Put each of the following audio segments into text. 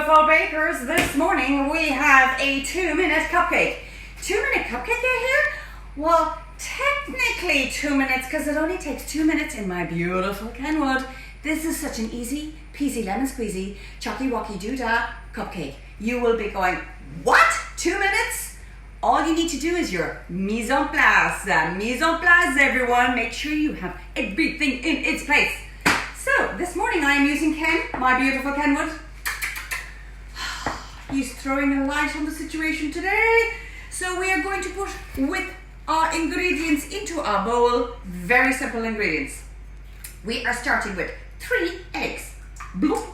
beautiful bakers. This morning we have a 2-minute cupcake. 2-minute cupcake here? Well, technically 2 minutes because it only takes 2 minutes in my beautiful Kenwood. This is such an easy peasy lemon squeezy chocky wocky doodah cupcake. You will be going, what? 2 minutes? All you need to do is your mise en place. Mise en place, everyone. Make sure you have everything in its place. So, this morning I am using Ken, my beautiful Kenwood. He's throwing a light on the situation today. So we are going to put with our ingredients into our bowl. Very simple ingredients. We are starting with 3 eggs. Bloop,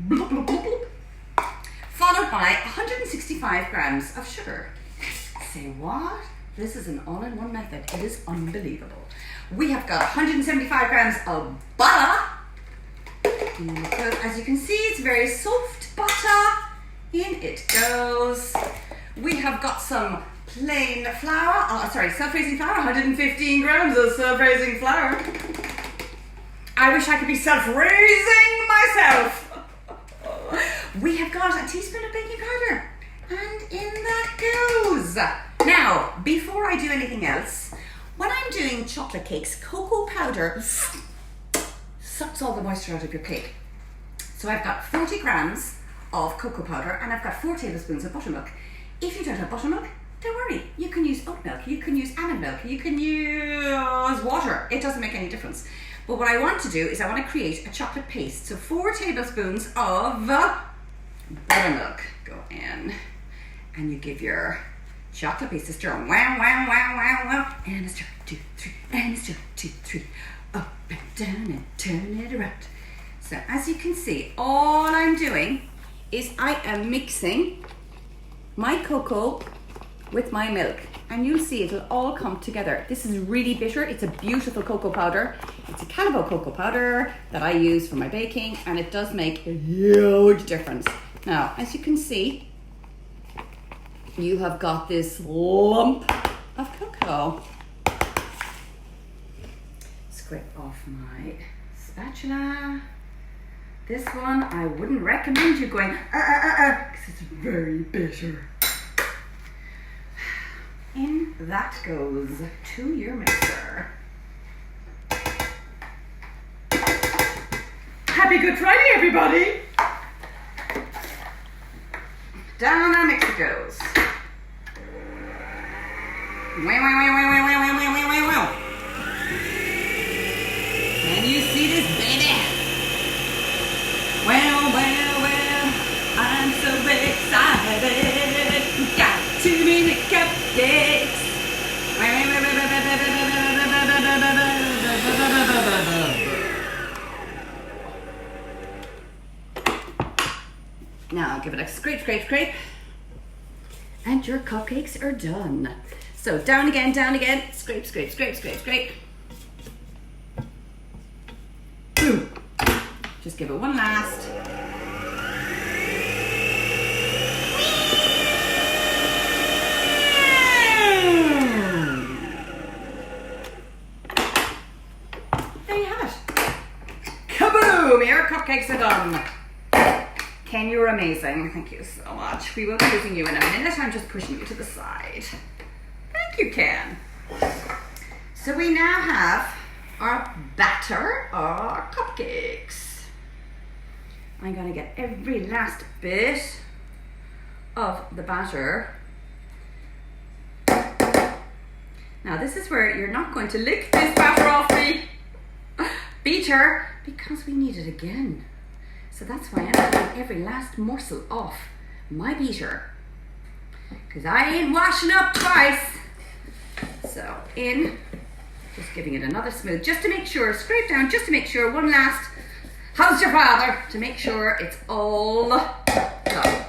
bloop, bloop, bloop, bloop. Followed by 165 grams of sugar. Say what? This is an all-in-one method. It is unbelievable. We have got 175 grams of butter. As you can see, it's very soft butter. In it goes. We have got some plain flour, self-raising flour, 115 grams of self-raising flour. I wish I could be self-raising myself. We have got a teaspoon of baking powder. And in that goes. Now, before I do anything else, when I'm doing chocolate cakes, cocoa powder sucks all the moisture out of your cake. So I've got 40 grams of cocoa powder and I've got 4 tablespoons of buttermilk. If you don't have buttermilk, don't worry. You can use oat milk, you can use almond milk, you can use water. It doesn't make any difference. But what I want to do is I want to create a chocolate paste. So 4 tablespoons of buttermilk go in. And you give your chocolate paste a stir. Wow, wow, wow, wow, wow. And a stir, 2, 3, and a stir, 2, 3. Up and down and turn it around. So as you can see, all I'm doing is I am mixing my cocoa with my milk. And you'll see it'll all come together. This is really bitter. It's a beautiful cocoa powder. It's a Calabo cocoa powder that I use for my baking, and it does make a huge difference. Now, as you can see, you have got this lump of cocoa. Scrape off my spatula. This one I wouldn't recommend you going because it's very bitter. In that goes to your mixer. Happy Good Friday, everybody! Down our mixer goes. Wow. Can you see this, baby? Well, I'm so excited. We got 2-minute cupcakes. Now give it a scrape. And your cupcakes are done. So down again. Scrape. Boom. Just give it one last. There you have it. Kaboom! Your cupcakes are done. Ken, you're amazing. Thank you so much. We will be using you in a minute. I'm just pushing you to the side. Thank you, Ken. So we now have our batter, our cupcakes. I'm going to get every last bit of the batter. Now this is where you're not going to lick this batter off the beater because we need it again. So that's why I'm taking every last morsel off my beater because I ain't washing up twice. So in, just giving it another smooth, just to make sure, scrape down, just to make sure, one last, how's your father, to make sure it's all done.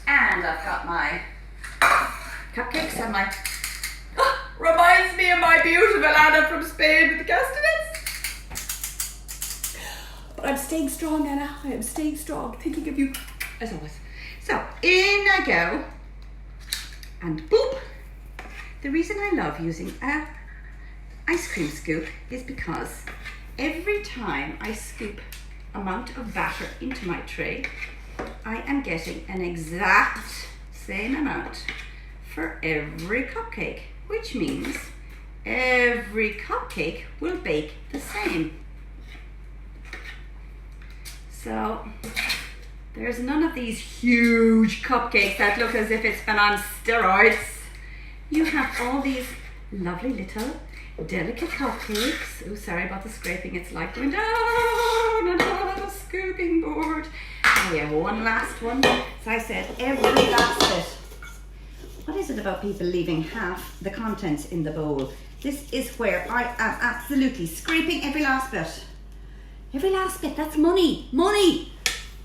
And I've got my cupcakes and my, reminds me of my beautiful Anna from Spain with the castanets. But I'm staying strong, Anna, I am staying strong, thinking of you as always. So in I go, and boop. The reason I love using a ice cream scoop is because every time I scoop amount of batter into my tray, I am getting an exact same amount for every cupcake, which means every cupcake will bake the same. So there's none of these huge cupcakes that look as if it's been on steroids. You have all these lovely little delicate cupcakes. Oh, sorry about the scraping. It's like going down and on the scooping board. Oh yeah, one last one. As I said, every last bit. What is it about people leaving half the contents in the bowl? This is where I am absolutely scraping every last bit. Every last bit, that's money. Money!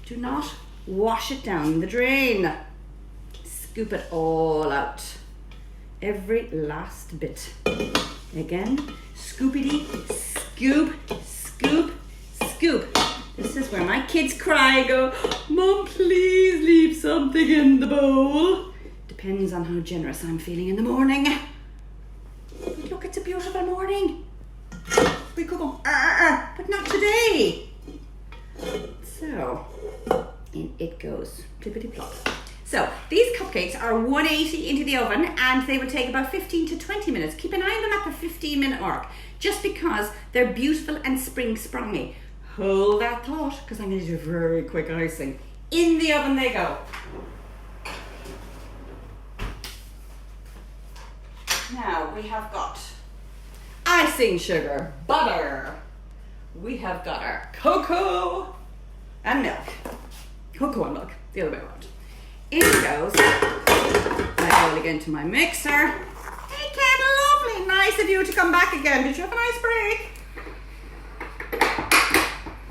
Do not wash it down the drain. Scoop it all out. Every last bit. Again, scoopity, scoop, scoop, scoop. This is where my kids cry and go, Mom, please leave something in the bowl. Depends on how generous I'm feeling in the morning. But look, it's a beautiful morning. We could go, but not today. So, in it goes, plippity plop. So, these cupcakes are 180 into the oven and they will take about 15 to 20 minutes. Keep an eye on them at the 15-minute mark, just because they're beautiful and spring-sprongy. Hold that thought, because I'm going to do a very quick icing. In the oven they go. Now, we have got icing sugar, butter. We have got our cocoa and milk. Cocoa and milk, the other way around. In goes my bowl again to my mixer. Hey Ken, lovely, nice of you to come back again. Did you have a nice break?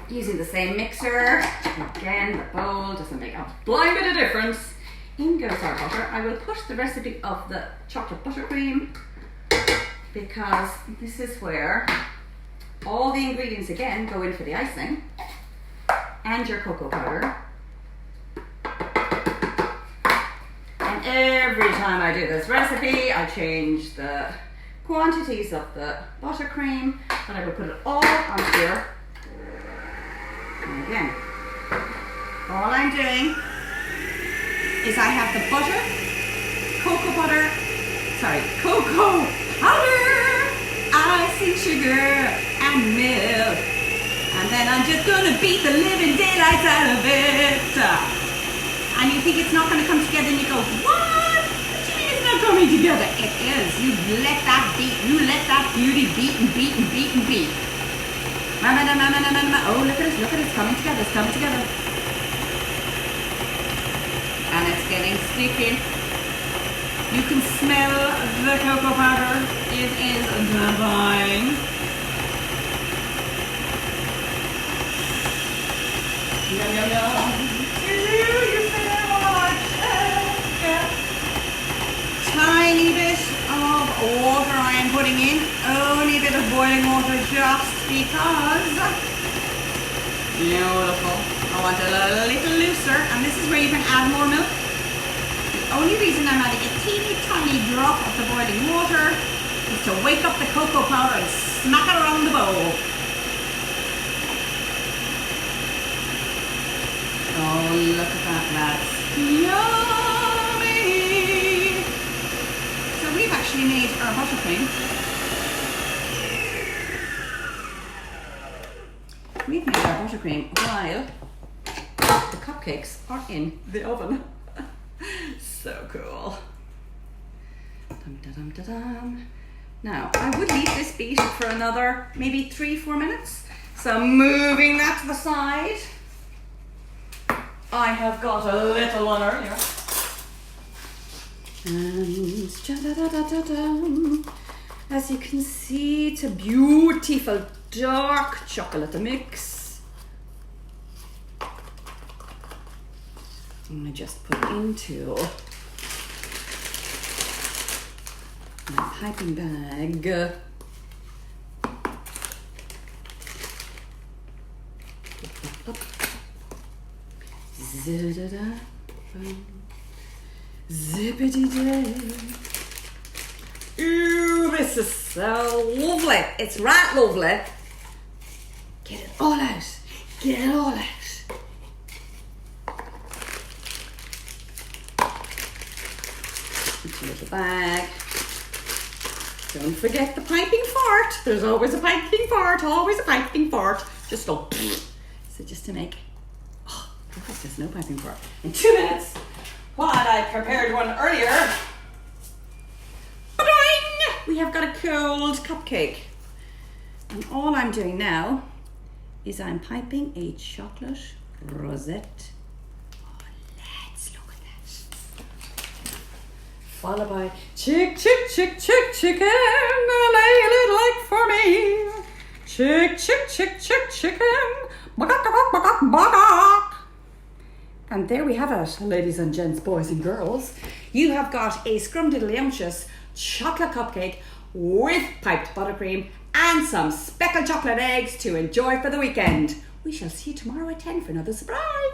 Using the same mixer. Again, the bowl doesn't make a blind bit of difference. In goes our butter. I will put the recipe of the chocolate buttercream because this is where all the ingredients again go in for the icing and your cocoa powder. And every time I do this recipe, I change the quantities of the buttercream, but I will put it all on here. And again, all I'm doing is I have the butter, cocoa powder, icing sugar, and milk. And then I'm just gonna beat the living daylights out of it. And you think it's not gonna come together and you go, what? What do you mean it's not coming together? It is. You let that beat. You let that beauty beat and beat and beat and beat. Oh, look at it, it's coming together, it's coming together. And it's getting sticky. You can smell the cocoa powder. It is divine. Yum, yum, yum. You smell like tiny bit of water I am putting in. Only a bit of boiling water just because. Beautiful. I want it a little looser, and this is where you can add more milk. The only reason I'm adding a teeny tiny drop of the boiling water is to wake up the cocoa powder and smack it around the bowl. Oh, look at that, lads. Yummy! So we've actually made our buttercream. We've made our buttercream while the cupcakes are in the oven. So cool. Dum, da, dum, da, dum. Now, I would leave this beat for another maybe 3-4 minutes. So moving that to the side. I have got a little one earlier. And as you can see, it's a beautiful dark chocolate mix. And I just put into my piping bag. Zippity-day. Ooh, this is so lovely. It's right lovely. Get it all out. Get it all out. bag. Don't forget the piping fart. There's always a piping fart, always a piping fart. Just go. So just to make, perfect, there's no piping fart. In 2 minutes, while I prepared one earlier, we have got a cold cupcake. And all I'm doing now is I'm piping a chocolate rosette. Oh, let's look at that. Followed by chicken, lay a little egg for me. Chicken. And there we have it, ladies and gents, boys and girls. You have got a scrumdiddlyumptious chocolate cupcake with piped buttercream and some speckled chocolate eggs to enjoy for the weekend. We shall see you tomorrow at 10 for another surprise.